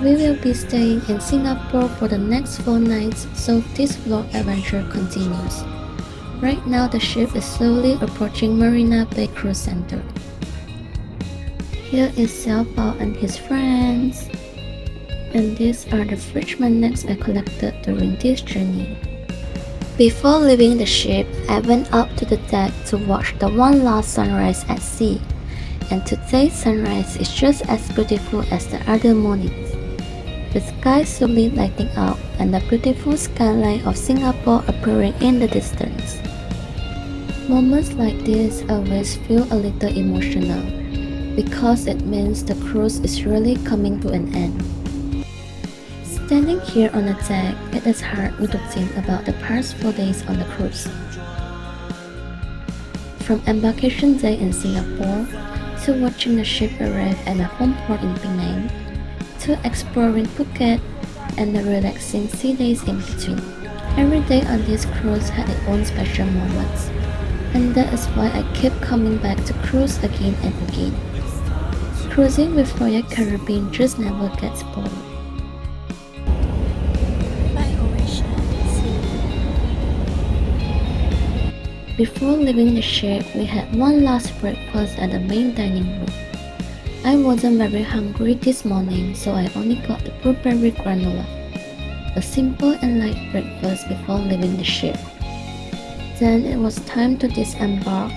We will be staying in Singapore for the next 4 nights, so this vlog adventure continues. Right now the ship is slowly approaching Marina Bay Cruise Center. Here is Xiaobao and his friends. And these are the fridge magnets I collected during this journey. Before leaving the ship, I went up to the deck to watch the one last sunrise at sea. And today's sunrise is just as beautiful as the other mornings. The sky slowly lighting up and the beautiful skyline of Singapore appearing in the distance. Moments like this always feel a little emotional, because it means the cruise is really coming to an end. Standing here on the deck, it is hard to think about the past 4 days on the cruise. From embarkation day in Singapore, to watching the ship arrive at a home port in Penang, to exploring Phuket, and the relaxing sea days in between. Every day on this cruise had its own special moments, and that is why I keep coming back to cruise again and again. Cruising with Royal Caribbean just never gets bored. Before leaving the ship, we had one last breakfast at the main dining room. I wasn't very hungry this morning, so I only got the blueberry granola, a simple and light breakfast before leaving the ship. Then it was time to disembark.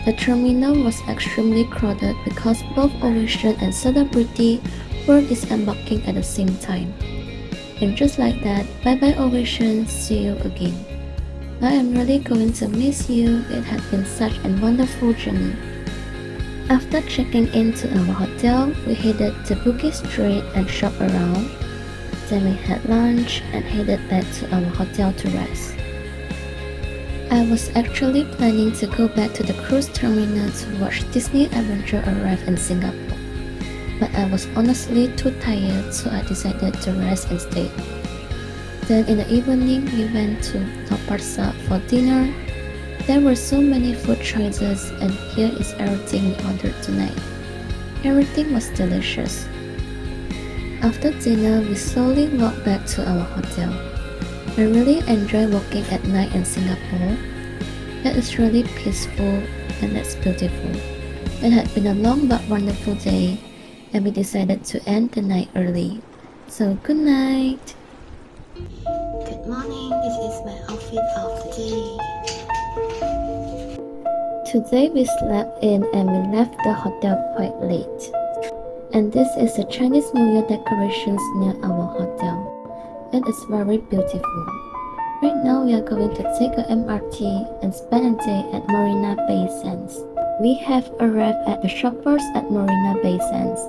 The terminal was extremely crowded because both Ovation and Celebrity were disembarking at the same time. And just like that, bye-bye Ovation, see you again. I am really going to miss you. It had been such a wonderful journey. After checking into our hotel, we headed to Bugis Street and shopped around. Then we had lunch and headed back to our hotel to rest. I was actually planning to go back to the cruise terminal to watch Disney Adventure arrive in Singapore, but I was honestly too tired, so I decided to rest instead. Then in the evening, we went to Lau Pa Sat for dinner. There were so many food choices, and here is everything we ordered tonight. Everything was delicious. After dinner, we slowly walked back to our hotel. I really enjoy walking at night in Singapore. It is really peaceful and it's beautiful. It had been a long but wonderful day, and we decided to end the night early. So good night! Good morning, this is my outfit of the day. Today we slept in and we left the hotel quite late. And this is the Chinese New Year decorations near our hotel. It is very beautiful. Right now we are going to take a MRT and spend a day at Marina Bay Sands. We have arrived at the Shoppers at Marina Bay Sands,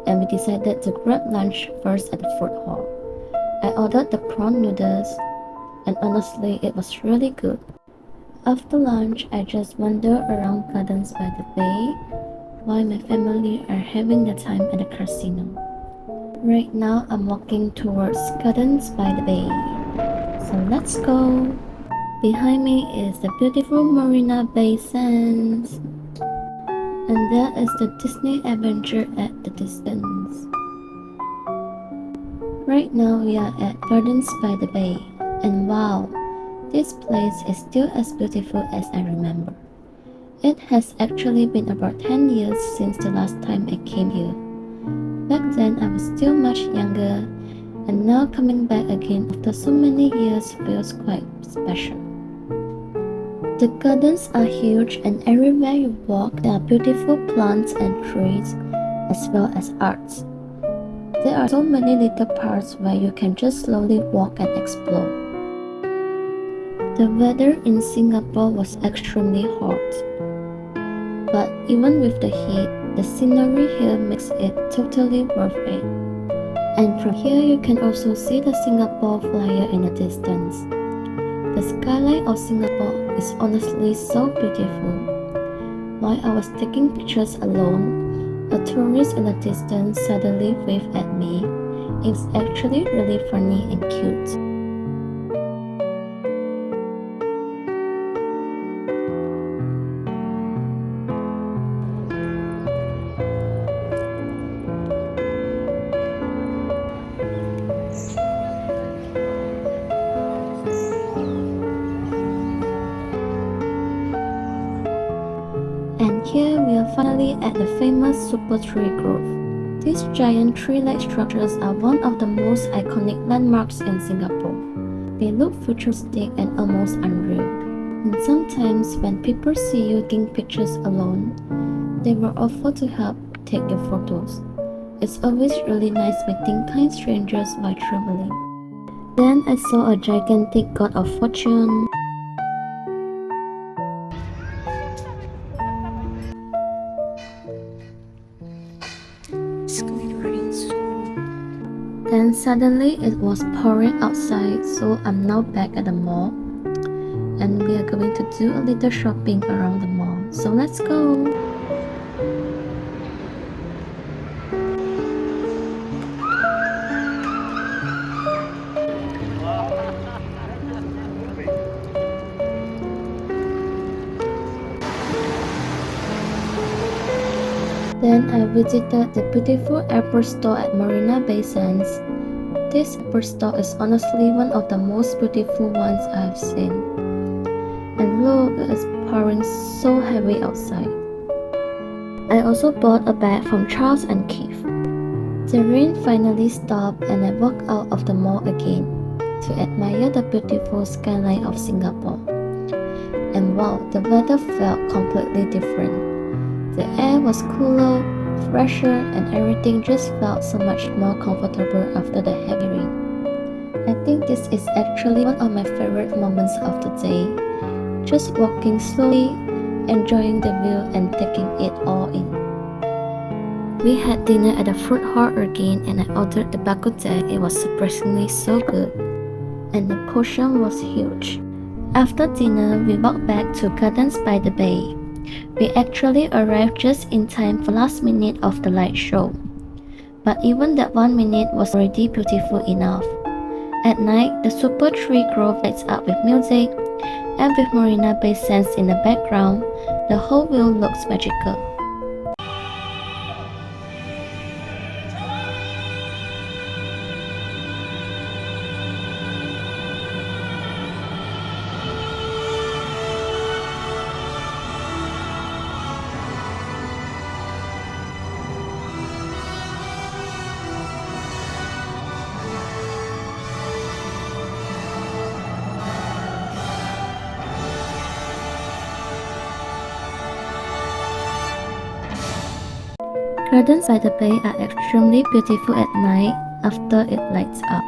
and we decided to grab lunch first at the food hall. I ordered the prawn noodles, and honestly it was really good. After lunch, I just wander around Gardens by the Bay while my family are having the time at the casino. Right now, I'm walking towards Gardens by the Bay. So let's go! Behind me is the beautiful Marina Bay Sands. And there is the Disney Adventure at the distance. Right now, we are at Gardens by the Bay. And wow! This place is still as beautiful as I remember. It has actually been about 10 years since the last time I came here. Back then I was still much younger, and now coming back again after so many years feels quite special. The gardens are huge, and everywhere you walk there are beautiful plants and trees as well as arts. There are so many little parts where you can just slowly walk and explore. The weather in Singapore was extremely hot, but even with the heat, the scenery here makes it totally worth it. And from here you can also see the Singapore flyer in the distance. The skyline of Singapore is honestly so beautiful. While I was taking pictures alone, a tourist in the distance suddenly waved at me. It's actually really funny and cute. at the famous Supertree Grove. These giant tree-like structures are one of the most iconic landmarks in Singapore. They look futuristic and almost unreal. And sometimes when people see you taking pictures alone, they will offer to help take your photos. It's always really nice meeting kind strangers while traveling. Then I saw a gigantic god of fortune. Then suddenly it was pouring outside, so I'm now back at the mall. And we are going to do a little shopping around the mall. So let's go! Then I visited the beautiful airport store at Marina Bay Sands. This airport store is honestly one of the most beautiful ones I've seen. And look, it's pouring so heavy outside. I also bought a bag from Charles and Keith. The rain finally stopped and I walked out of the mall again to admire the beautiful skyline of Singapore. And wow, the weather felt completely different. The air was cooler, fresher, and everything just felt so much more comfortable after the heavy rain. I think this is actually one of my favorite moments of the day. Just walking slowly, enjoying the view and taking it all in. We had dinner at the food hall again and I ordered the bak kut teh. It was surprisingly so good. And the portion was huge. After dinner, we walked back to Gardens by the Bay. We actually arrived just in time for last minute of the light show. But even that 1 minute was already beautiful enough. At night, the Supertree Grove lights up with music, and with Marina Bay Sands in the background, the whole view looks magical. Gardens by the Bay are extremely beautiful at night after it lights up.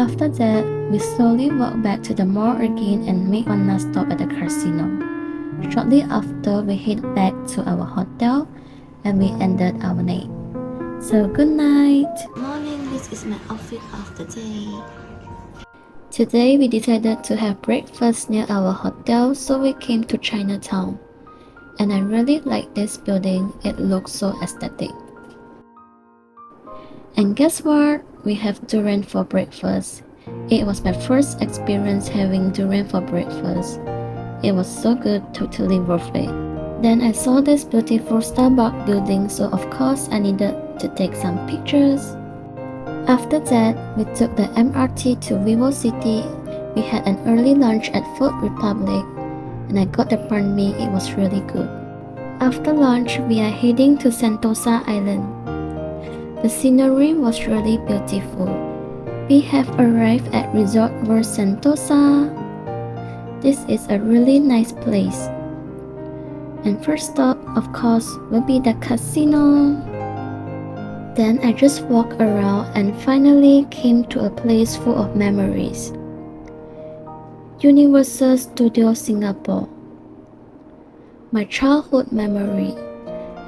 After that, we slowly walked back to the mall again and made one last stop at the casino. Shortly after, we headed back to our hotel and we ended our night. So good night! Good morning, this is my outfit of the day. Today we decided to have breakfast near our hotel, so we came to Chinatown. And I really like this building, it looks so aesthetic. And guess what? We have durian for breakfast. It was my first experience having durian for breakfast. It was so good, totally worth it. Then I saw this beautiful Starbucks building, so of course I needed to take some pictures. After that, we took the MRT to Vivo City. We had an early lunch at Food Republic and I got the prawn mee, it was really good. After lunch, we are heading to Sentosa Island. The scenery was really beautiful. We have arrived at Resort World Sentosa. This is a really nice place. And first stop, of course, will be the casino. Then I just walked around and finally came to a place full of memories. Universal Studios Singapore. My childhood memory.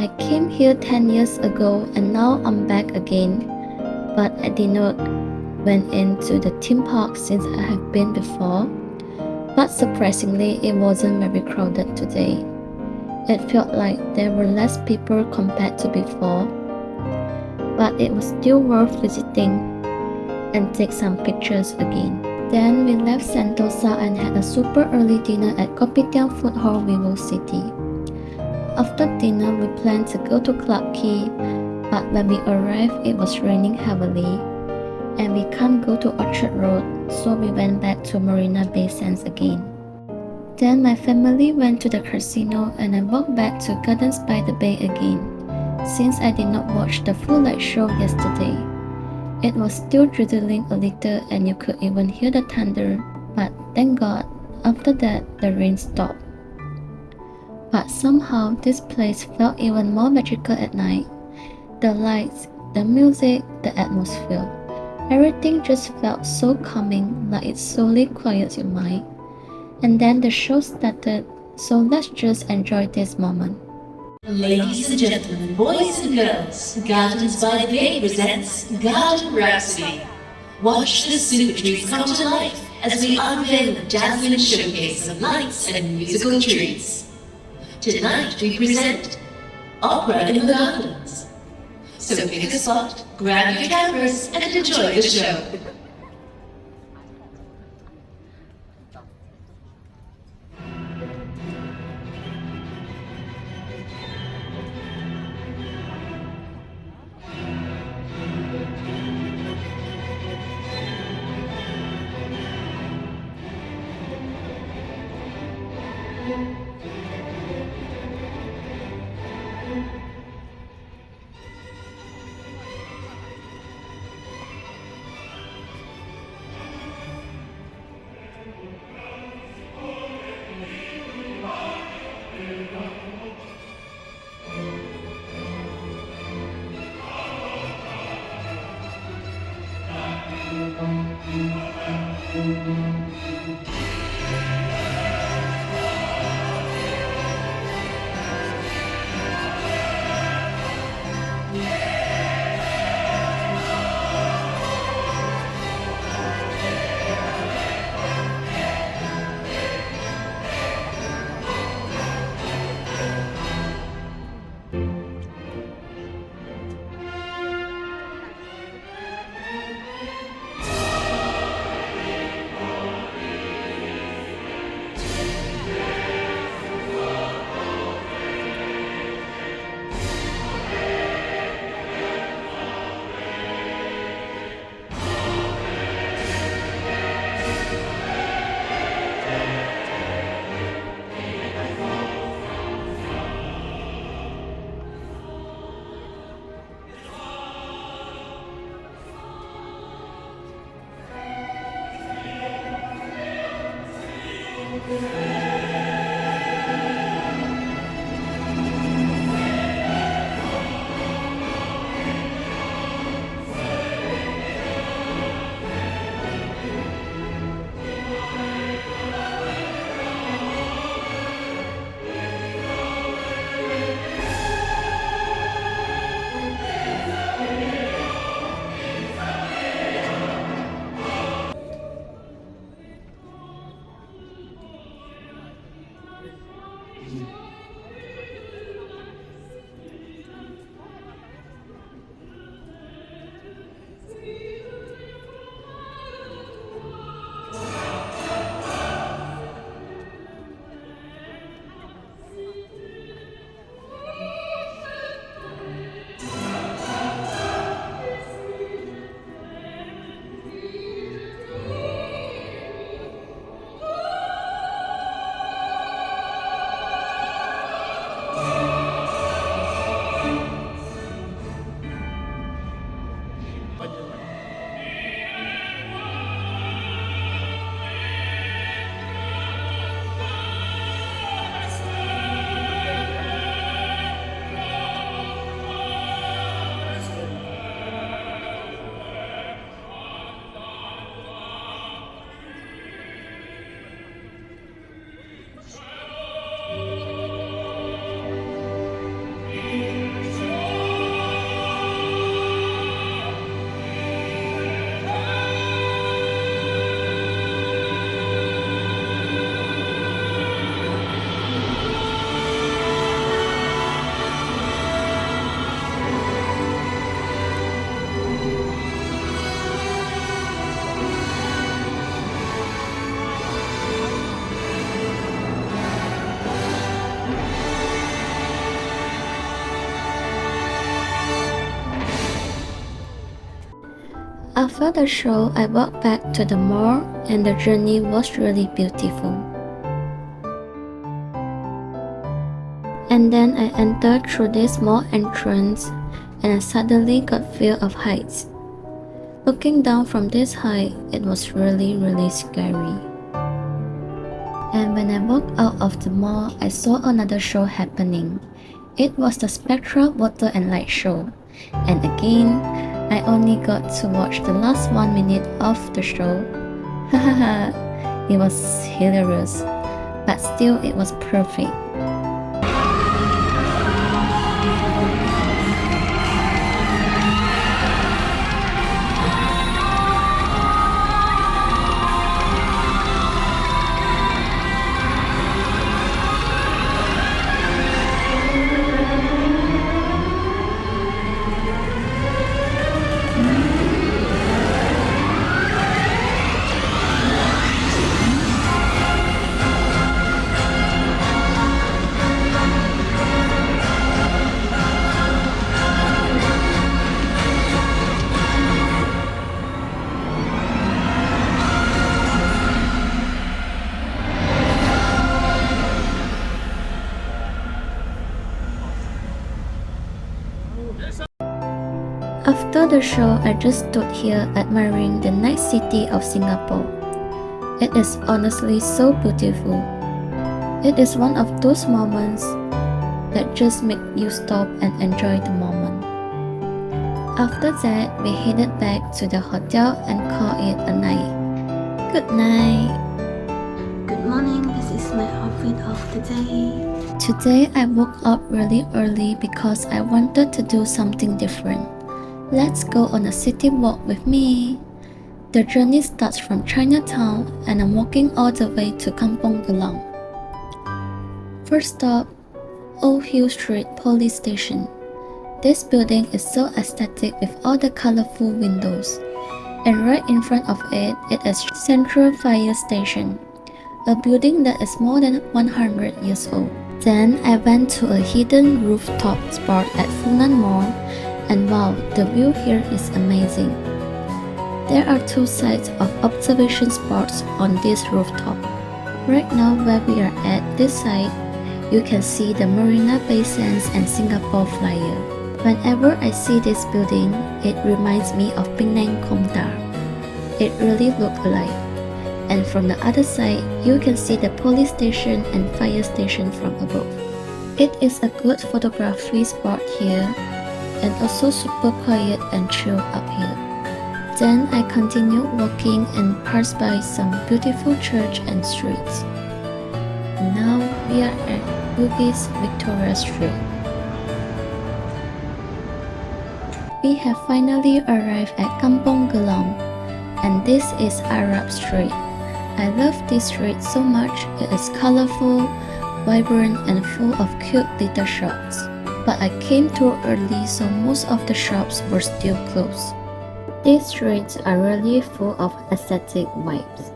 I came here 10 years ago and now I'm back again. But I did not went into the theme park since I have been before. But surprisingly, it wasn't very crowded today. It felt like there were less people compared to before. But it was still worth visiting and take some pictures again. Then we left Sentosa and had a super early dinner at Kopitiam Food Hall, Vivo City. After dinner, we planned to go to Clarke Quay, but when we arrived, it was raining heavily. and we can't go to Orchard Road, so we went back to Marina Bay Sands again. Then my family went to the casino and I walked back to Gardens by the Bay again, since I did not watch the full light show yesterday. It was still drizzling a little and you could even hear the thunder, but thank God, after that the rain stopped. But somehow this place felt even more magical at night. The lights, the music, the atmosphere. Everything just felt so calming, like it slowly quiets your mind. And then the show started, so let's just enjoy this moment. Ladies and gentlemen, boys and girls, Gardens by the Bay presents Garden Rhapsody. Watch the super trees come to life as we unveil a dazzling showcase of lights and musical trees. Tonight we present Opera in the Gardens. So pick a spot, grab your cameras, and enjoy the show. After the show, I walked back to the mall and the journey was really beautiful. And then I entered through this small entrance and I suddenly got fear of heights. Looking down from this height, it was really scary. And when I walked out of the mall, I saw another show happening. It was the Spectra Water and Light Show. And again, I only got to watch the last 1 minute of the show. Hahaha, it was hilarious, but still it was perfect. After the show, I just stood here admiring the night city of Singapore. It is honestly so beautiful. It is one of those moments that just make you stop and enjoy the moment. After that, we headed back to the hotel and called it a night. Good night. Good morning, this is my outfit of the day. Today I woke up really early because I wanted to do something different. Let's go on a city walk with me. The journey starts from Chinatown and I'm walking all the way to Kampong Glam. First stop, Old Hill Street Police Station. This building is so aesthetic with all the colorful windows. And right in front of it, it is Central Fire Station, a building that is more than 100 years old. Then I went to a hidden rooftop spot at Funan Mall. And wow, the view here is amazing. There are two sides of observation spots on this rooftop. Right now where we are at this side, you can see the Marina Bay Sands and Singapore Flyer. Whenever I see this building, it reminds me of Penang Komtar. It really looks alike. And from the other side, you can see the police station and fire station from above. It is a good photography spot here, and also super quiet and chill up here. Then I continued walking and passed by some beautiful church and streets. And now we are at Bugis Victoria Street. We have finally arrived at Kampong Glam, and this is Arab Street. I love this street so much. It is colorful, vibrant and full of cute little shops. But I came too early, so most of the shops were still closed. These streets are really full of aesthetic vibes.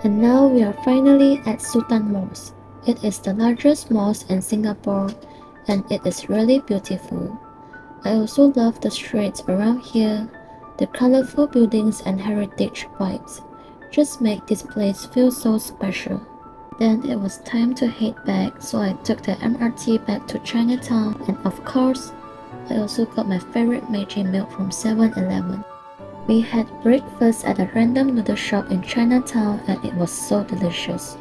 And now we are finally at Sultan Mosque. It is the largest mosque in Singapore and it is really beautiful. I also love the streets around here. The colorful buildings and heritage vibes just make this place feel so special. Then it was time to head back, so I took the MRT back to Chinatown, and of course, I also got my favorite Meiji milk from 7-Eleven. We had breakfast at a random noodle shop in Chinatown and it was so delicious.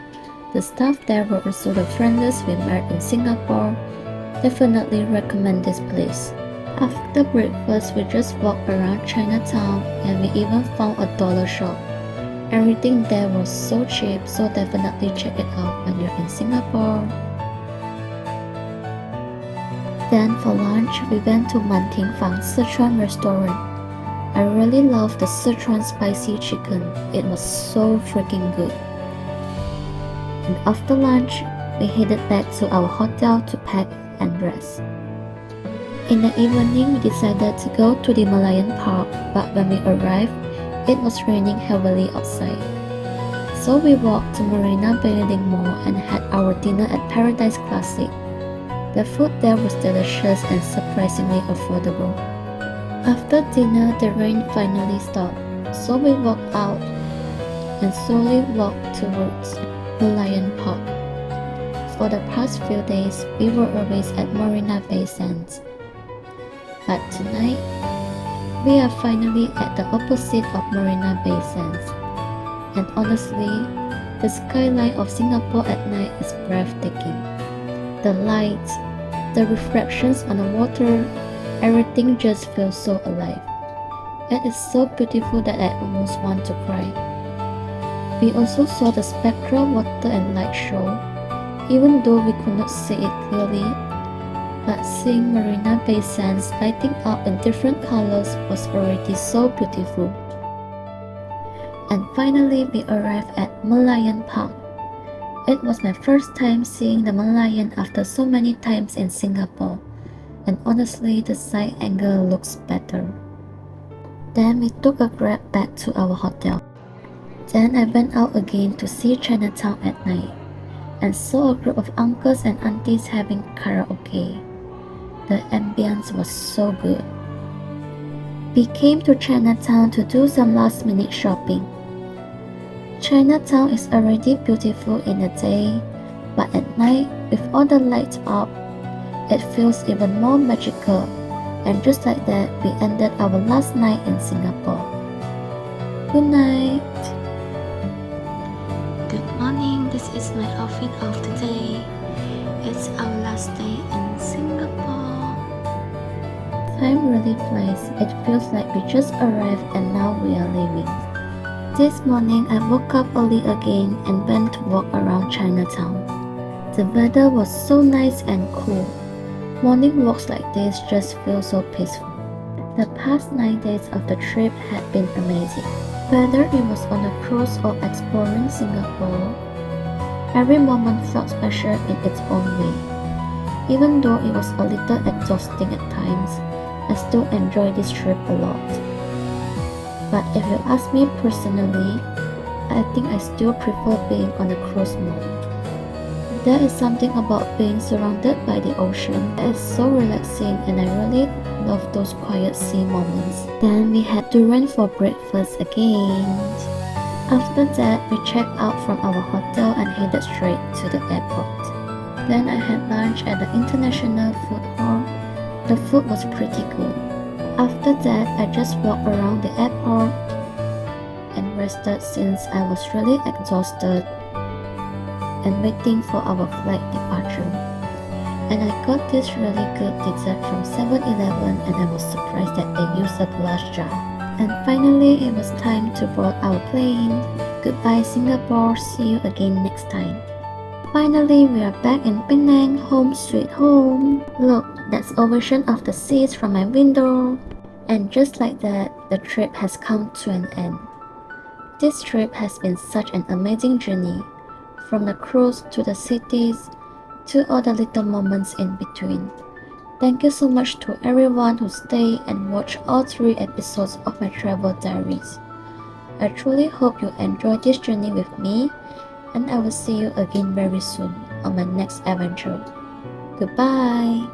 The staff there were also the friendliest we met in Singapore. Definitely recommend this place. After breakfast, we just walked around Chinatown and we even found a dollar shop. Everything there was so cheap, so definitely check it out when you're in Singapore. Then for lunch, we went to Man Ting Fang Sichuan restaurant. I really love the Sichuan spicy chicken. It was so freaking good. And after lunch, we headed back to our hotel to pack and rest. In the evening, we decided to go to the Merlion Park, but when we arrived, it was raining heavily outside. So we walked to Marina Bay Mall and had our dinner at Paradise Classic. The food there was delicious and surprisingly affordable. After dinner, the rain finally stopped So we walked out and slowly walked towards Merlion Park. For the past few days, we were always at Marina Bay Sands. But tonight, we are finally at the opposite of Marina Bay Sands. And honestly, the skyline of Singapore at night is breathtaking. The lights, the reflections on the water, everything just feels so alive. It is so beautiful that I almost want to cry. We also saw the Spectra water and light show, even though we could not see it clearly, but seeing Marina Bay Sands lighting up in different colors was already so beautiful. And finally we arrived at Merlion Park. It was my first time seeing the Merlion after so many times in Singapore, and honestly the side angle looks better. Then we took a grab back to our hotel. Then I went out again to see Chinatown at night and saw a group of uncles and aunties having karaoke. The ambience was so good. We came to Chinatown to do some last-minute shopping. Chinatown is already beautiful in the day, but at night, with all the lights up, it feels even more magical. And just like that, we ended our last night in Singapore. Good night. Good morning, this is my outfit of the day. It's our last day in Singapore. Time really flies. It feels like we just arrived and now we are leaving. This morning, I woke up early again and went to walk around Chinatown. The weather was so nice and cool. Morning walks like this just feel so peaceful. The past 9 days of the trip had been amazing. Whether it was on a cruise or exploring Singapore, every moment felt special in its own way. Even though it was a little exhausting at times, I still enjoyed this trip a lot. But if you ask me personally, I think I still prefer being on a cruise more. There is something about being surrounded by the ocean that is so relaxing, and I really love those quiet sea moments. Then we had to run for breakfast again. After that, we checked out from our hotel and headed straight to the airport. Then I had lunch at the International Food Hall. The food was pretty good. After that, I just walked around the airport and rested since I was really exhausted and waiting for our flight departure. And I got this really good dessert from 7-Eleven, and I was surprised that they used a glass jar. And finally, it was time to board our plane. Goodbye Singapore, see you again next time. Finally, we are back in Penang, home sweet home. Look, that's Ovation of the seas from my window. And just like that, the trip has come to an end. This trip has been such an amazing journey. From the cruise to the cities, to all the little moments in between. Thank you so much to everyone who stayed and watched all 3 episodes of my travel diaries. I truly hope you enjoyed this journey with me, and I will see you again very soon on my next adventure. Goodbye!